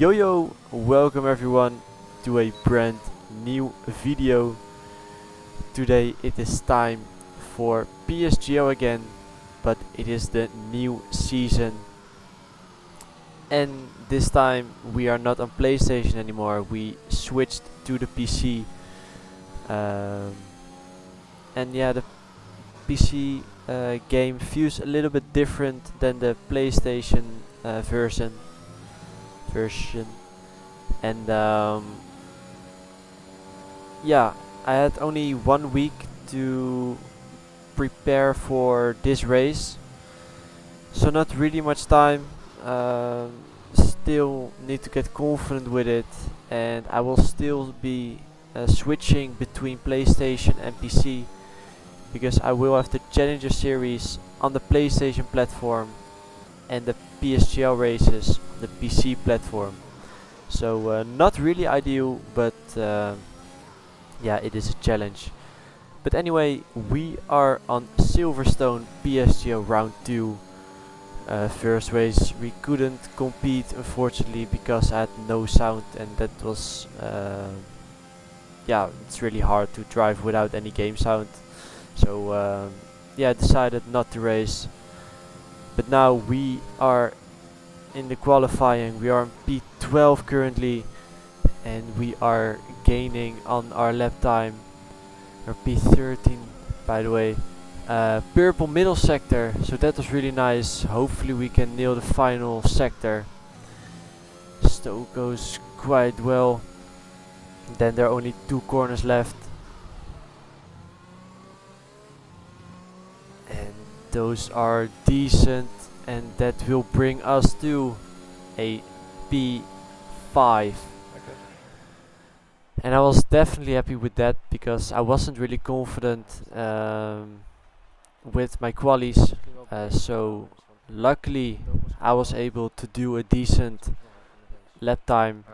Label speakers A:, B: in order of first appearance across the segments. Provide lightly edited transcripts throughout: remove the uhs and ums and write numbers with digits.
A: Yo, welcome everyone to a brand new video. Today it is time for PSGL again, but it is the new season. And this time we are not on PlayStation anymore, we switched to the PC. And yeah, the PC game feels a little bit different than the PlayStation version. And yeah, I had only 1 week to prepare for this race, so not really much time. Still need to get confident with it, and I will still be switching between PlayStation and PC because I will have the Challenger Series on the PlayStation platform and the PSGL races on the PC platform. So not really ideal, but yeah, it is a challenge. But anyway, we are on Silverstone PSGL round 2. First race we couldn't compete unfortunately because I had no sound, and that was yeah, it's really hard to drive without any game sound. So yeah, I decided not to race. But now we are in the qualifying. We are on P12 currently, and we are gaining on our lap time. Or P13 by the way. Purple middle sector, so that was really nice. Hopefully we can nail the final sector. Stoke goes quite well. Then there are only 2 corners left, and those are decent, and that will bring us to a P5. And I was definitely happy with that because I wasn't really confident with my qualies. So luckily I was able to do a decent lap time.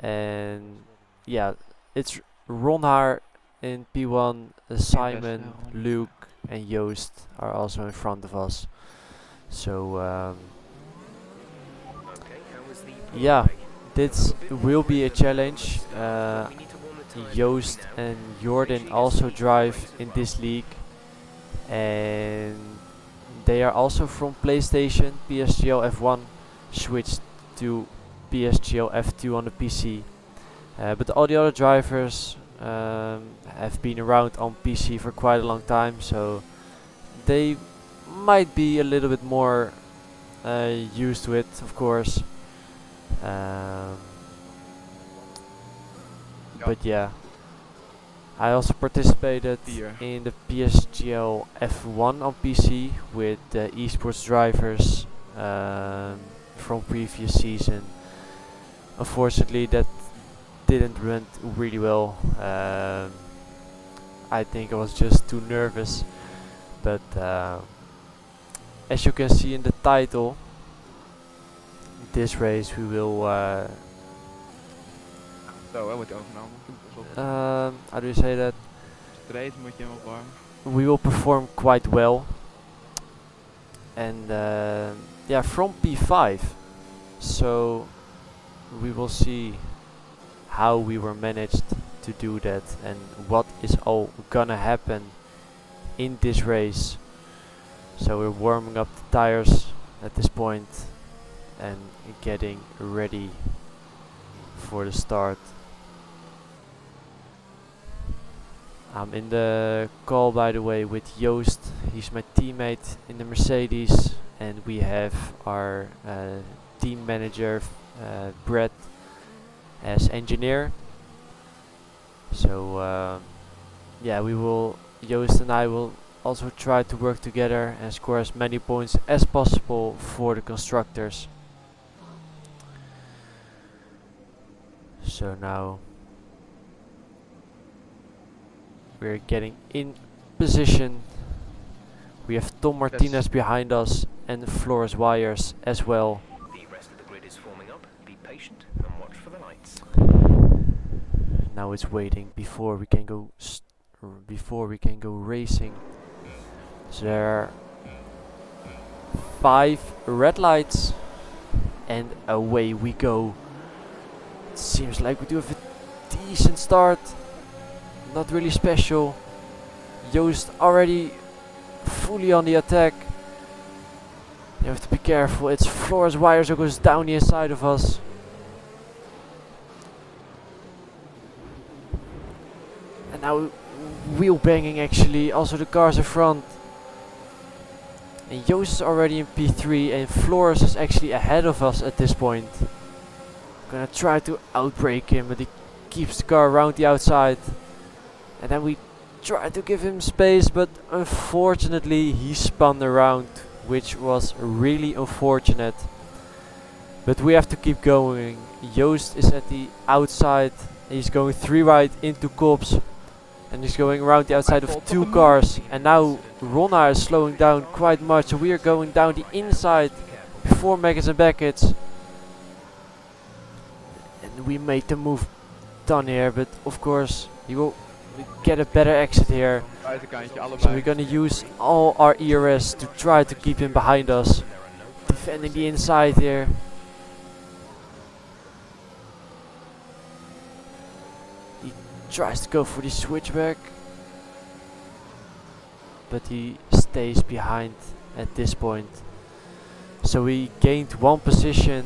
A: And yeah, it's Ronhar in P1, Simon, Luke and Joost are also in front of us. So yeah, this will be a challenge. Joost and Jordan also drive in this league, and they are also from PlayStation. PSGL F1 switched to PSGL F2 on the PC, but all the other drivers have been around on PC for quite a long time, so they might be a little bit more used to it, of course. But yeah, I also participated in the PSGL F1 on PC with the esports drivers from previous season. Unfortunately, that didn't run really well. I think I was just too nervous. But as you can see in the title, this race we will how do you say that? We will perform quite well. And yeah, from P5. So we will see how we were managed to do that and what is all gonna happen in this race. So we're warming up the tires at this point and getting ready for the start. I'm in the call by the way with Joost. He's my teammate in the Mercedes, and we have our team manager Brett as engineer. So yeah, Joost and I will also try to work together and score as many points as possible for the constructors. So now we're getting in position. We have Tom Martinez behind us and Flores Wires as well.
B: The rest of the grid is forming up. Be patient and watch for the lights.
A: Now it's waiting before we can go racing. So there are 5 red lights, and away we go. Seems like we do have a decent start. Not really special. Joost already fully on the attack. You have to be careful. It's Floor's wires that goes down the inside of us. And now wheel banging actually. Also the cars in front. And Joost is already in P3 and Floors is actually ahead of us at this point. Gonna try to outbrake him, but he keeps the car around the outside. And then we try to give him space, but unfortunately he spun around, which was really unfortunate. But we have to keep going. Joost is at the outside. He's going 3 right into Kops. And he's going around the outside of 2 cars. And now Ronna is slowing down quite much. So we are going down the inside before Megas and Beckett's. And we made the move done here. But of course he will get a better exit here. So we're gonna use all our ERS to try to keep him behind us. Defending the inside here. He tries to go for the switchback, but he stays behind at this point. So we gained 1 position.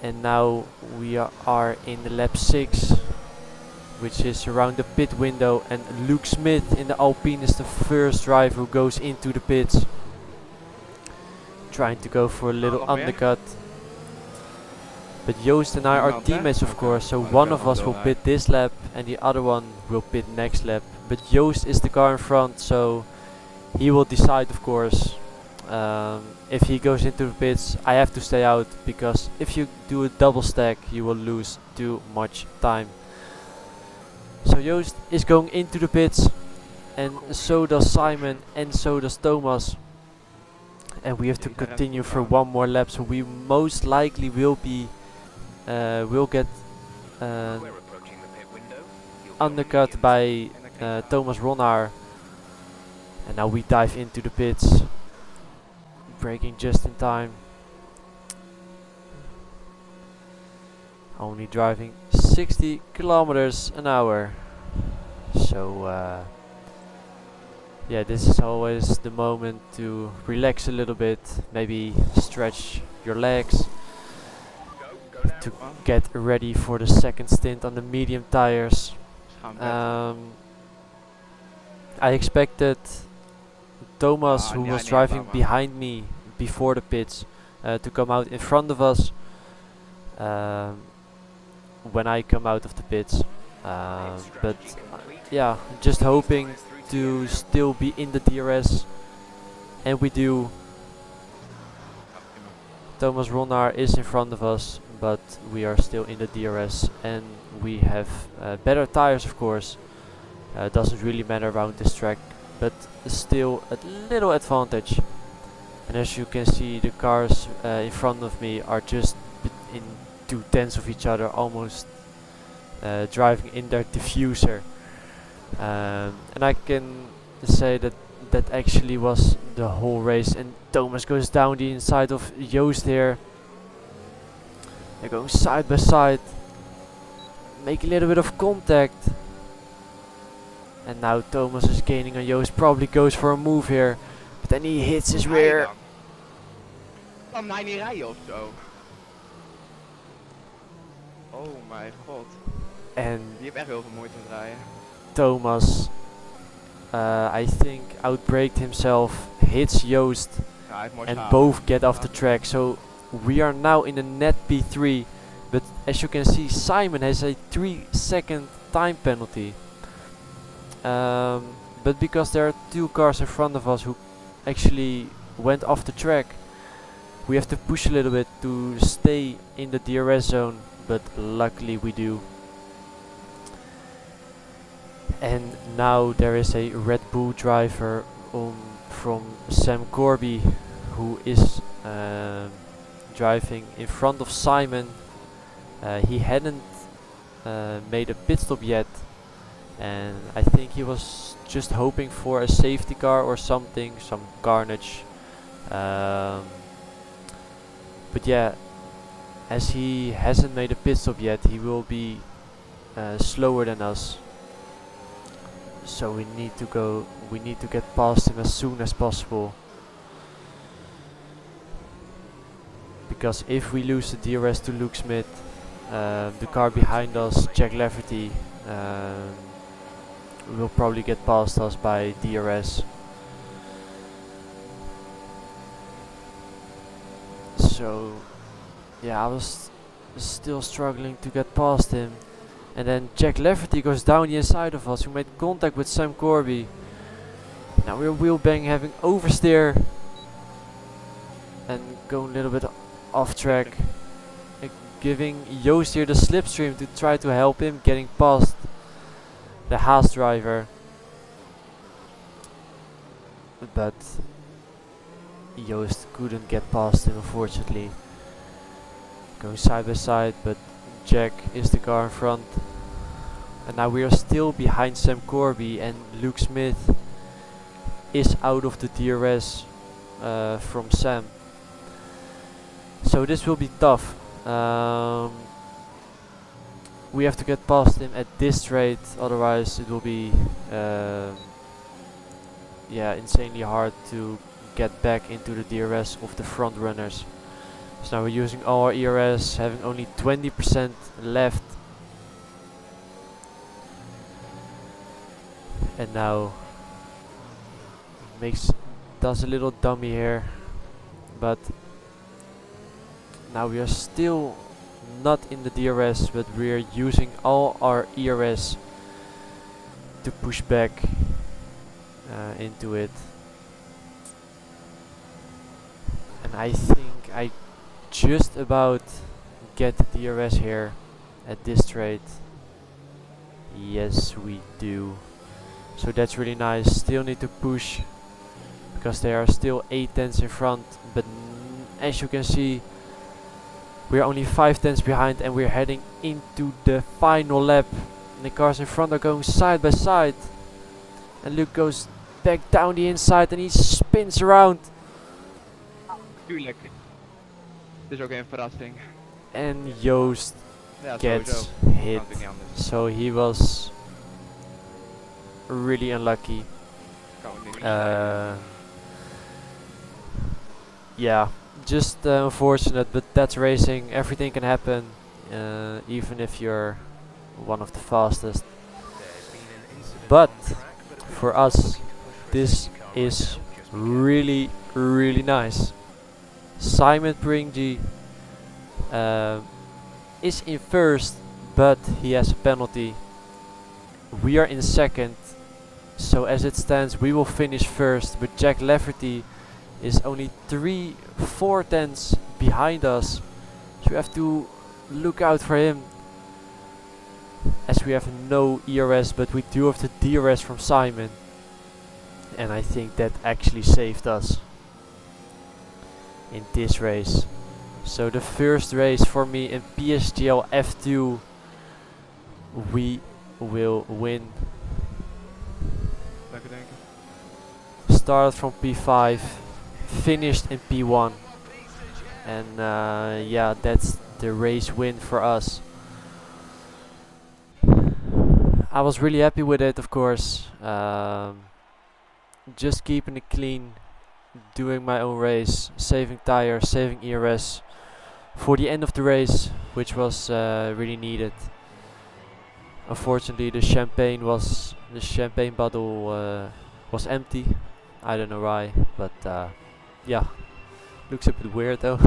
A: And now we are in the lap 6. Which is around the pit window, and Luke Smith in the Alpine is the first driver who goes into the pits. Trying to go for a little undercut. But Joost and I are teammates of course, so one of us will pit this lap and the other one will pit next lap. But Joost is the car in front, so he will decide of course. If he goes into the pits, I have to stay out, because if you do a double stack you will lose too much time. So Joost is going into the pits, and so does Simon, and so does Thomas. And we have to continue for 1 more lap, so we most likely will be will get undercut by Thomas Ronnaar. And now we dive into the pits, braking just in time. Only driving 60 kilometers an hour. So yeah, this is always the moment to relax a little bit, maybe stretch your legs, to get ready for the second stint on the medium tires. I expected Thomas, who was driving behind me before the pits, to come out in front of us when I come out of the pits. But yeah, just hoping to still be in the DRS, and we do. Thomas Ronnaar is in front of us, but we are still in the DRS, and we have better tires of course. Doesn't really matter around this track, but still a little advantage. And as you can see, the cars in front of me are just in 2/10 of each other, almost driving in their diffuser. And I can say that that actually was the whole race. And Thomas goes down the inside of Joost here. They're going side by side, make a little bit of contact. And now Thomas is gaining on Joost, probably goes for a move here, but then he hits his rear.
C: Kan hij niet rijden of zo? Oh mijn god.
A: En
C: Die heeft echt heel veel moeite met rijden.
A: Thomas, I think, outbraked himself, hits Joost,
C: Ja, hij heeft mooi
A: and
C: schaam.
A: both get off the track. So we are now in a net P3, but as you can see, Simon has a 3-second time penalty. But because there are 2 cars in front of us who actually went off the track, we have to push a little bit to stay in the DRS zone, but luckily we do. And now there is a Red Bull driver from Sam Corby, who is driving in front of Simon. He hadn't made a pit stop yet, and I think he was just hoping for a safety car or something, some carnage. But yeah, as he hasn't made a pit stop yet, he will be slower than us. So we need to get past him as soon as possible. Because if we lose the DRS to Luke Smith, the car behind us, Jack Lafferty, will probably get past us by DRS. So yeah, I was still struggling to get past him. And then Jack Lafferty goes down the inside of us, who made contact with Sam Corby. Now we're wheel bang, having oversteer and going a little bit off track, giving Joost here the slipstream to try to help him getting past the Haas driver, but Joost couldn't get past him, unfortunately. Going side by side, but Jack is the car in front, and now we are still behind Sam Corby, and Luke Smith is out of the DRS from Sam. So this will be tough. We have to get past him at this straight, otherwise it will be insanely hard to get back into the DRS of the front runners. So now we're using all our ERS, having only 20% left. And now does a little dummy here, but now we are still not in the DRS, but we are using all our ERS to push back into it. And I think I just about get the DRS here at this straight. Yes, we do. So that's really nice. Still need to push because they are still 8 tenths in front, but as you can see, we're only 5 tenths behind, and we're heading into the final lap. And the cars in front are going side by side, and Luke goes back down the inside and he spins around.
C: Tuurlijk. Het is ook een verrassing.
A: And Joost
C: Ja,
A: gets
C: sowieso.
A: hit.
C: Kan natuurlijk niet anders.
A: So he was really unlucky.
C: Kan het niet meer.
A: Yeah, just unfortunate, but that's racing. Everything can happen, even if you're one of the fastest.
B: There's been an incident
A: But
B: on track, but a
A: for
B: car
A: us,
B: looking to push the
A: this
B: safety car right
A: is
B: now, just be careful.
A: really nice. Simon Pringy is in first, but he has a penalty. We are in second, so as it stands, we will finish first. But Jack Lafferty is only 3-4 tenths behind us, so we have to look out for him, as we have no ERS, but we do have the DRS from Simon, and I think that actually saved us in this race. So the first race for me in PSGL F2, we will win.
C: Lekker denken.
A: Started from P5, finished in P1, and yeah, that's the race win for us. I was really happy with it, of course. Just keeping it clean, doing my own race, saving tires, saving ERS for the end of the race, which was really needed. Unfortunately, the champagne bottle was empty. I don't know why, but yeah, looks a bit weird though.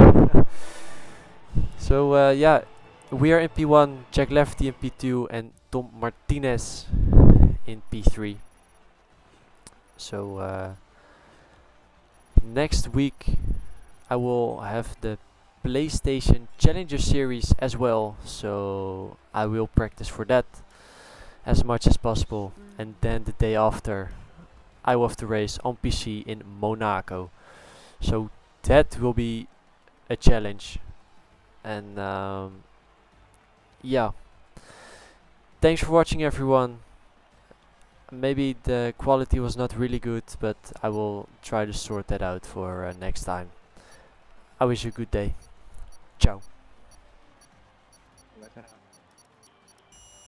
A: So yeah, we are in P1, Jack Lafferty in P2, and Tom Martinez in P3. So next week I will have the PlayStation Challenger Series as well, so I will practice for that as much as possible, and then the day after I will have to race on PC in Monaco, so that will be a challenge. And yeah, thanks for watching, everyone. Maybe the quality was not really good, but I will try to sort that out for next time. I wish you a good day. Ciao.
C: Better.